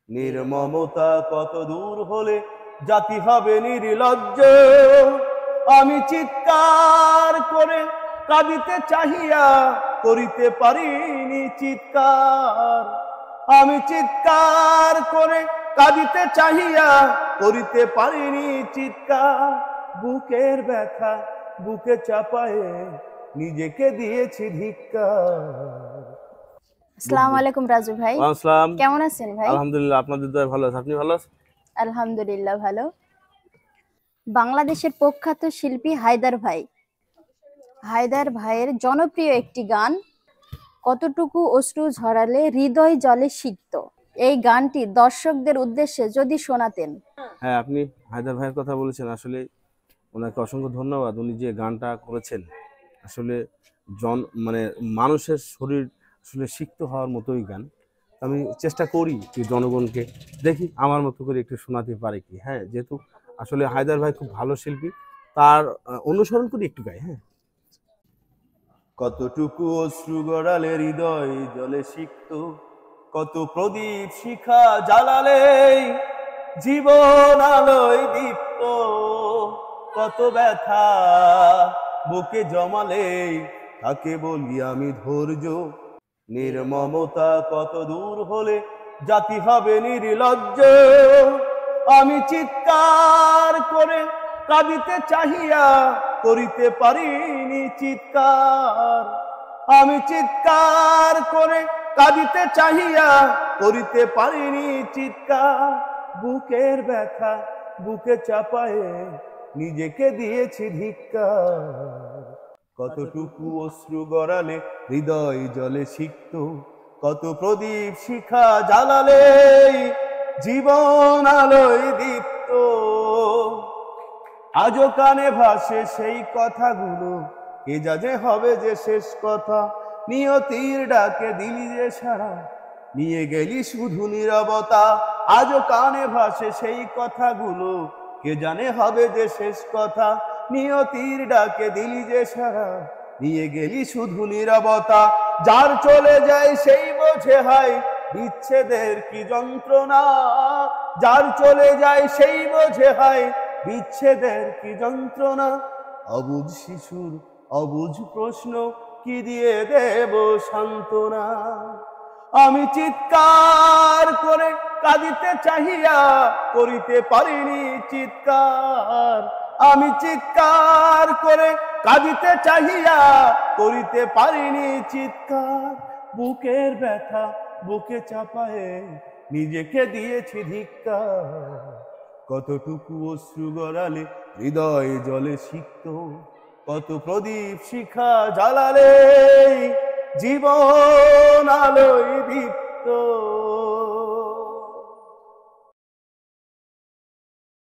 নির্মমতা কত দূর হলে জাতি হবে নির্লজ্জ। আমি চিৎকার করে কাঁদিতে চাহিয়া করিতে পারিনি চিৎকার। আমি চিৎকার করে কাঁদিতে চাহিয়া করিতে পারিনি চিৎকার। বুকের ব্যথা বুকে চাপায়ে নিজেকে দিয়েছি ধিক্কার। আসসালামু আলাইকুম রাজু ভাই। আসসালাম। কেমন আছেন ভাই? আলহামদুলিল্লাহ, আপনাদের দয়ায় ভালো আছি। আপনি ভালো আছেন? আলহামদুলিল্লাহ ভালো। বাংলাদেশের প্রখ্যাত শিল্পী হায়দার ভাইয়ের জনপ্রিয় একটি গান কতটুকু অশ্রু ঝরালে হৃদয় জলে সিক্ত, এই গানটি দর্শকদের উদ্দেশ্যে যদি শোনাতেন। হ্যাঁ, আপনি হায়দার ভাইয়ের কথা বলেছেন। আসলে ওনাকে অসংখ্য ধন্যবাদ। উনি যে গানটা করেছেন আসলে মানে মানুষের শরীর আসলে সিক্ত হওয়ার মতোই গান। আমি চেষ্টা করি যে জনগণকে দেখি আমার মতো করে একটু শোনাতে পারে কি। হ্যাঁ, যেহেতু আসলে হায়দার ভাই খুব ভালো শিল্পী, তার অনুসরণ করি একটু গাই। হ্যাঁ, কতটুকু অশ্রু গড়ালে হৃদয় জলে সিক্ত, কত প্রদীপ শিখা জ্বালালে জীবন আলোয় দীপ্ত, কত ব্যথা বুকে জমালে তাকে বলি আমি ধৈর্য। নির্মমতা কত দূর হলে জাতি হবে নির্লজ্জ। আমি চিৎকার করে কাঁদিতে চাহিয়া করিতে পারিনি চিৎকার। আমি চিৎকার করে কাঁদিতে চাহিয়া করিতে পারিনি চিৎকার। বুকের ব্যথা বুকে চাপায়ে নিজেকে দিয়েছি ধিক্কার। কতটুকু অশ্রু গড়ালে হৃদয় জলে সিক্ত, কত প্রদীপ শিখা জ্বালালে জীবন আলোয় দীপ্ত। আজও কানে ভাসে সেই কথাগুলো, কে জানে হবে যে শেষ কথা। নিয়তির ডাকে দিলি যে সারা, নিয়ে গেলি শুধু নীরবতা। আজও কানে ভাসে সেই কথাগুলো, কে জানে হবে যে শেষ কথা। নিয়তির ডাকে দিলি যে সারা, নিয়ে গেলি শুধু নীরবতা। যার চলে যায় সেই বোঝে হায় বিচ্ছেদের কি যন্ত্রণা। যার চলে যায় সেই বোঝে হায় বিচ্ছেদের কি যন্ত্রণা। অবুঝ শিশুর অবুঝ প্রশ্ন, কি দিয়ে দেব সান্ত্বনা। আমি চিৎকার করে কাঁদিতে চাহিয়া করিতে পারিনি চিৎকার। আমি চিৎকার করে কাঁদিতে চাহিয়া করিতে পারিনি চিৎকার। বুকের ব্যথা বুকে চাপায়ে নিজেকে দিয়েছি ধিক্কার। কতটুকু অশ্রু গড়ালে হৃদয় জলে সিক্ত, কত প্রদীপ শিখা জ্বালালে জীবন আলোয় দীপ্ত।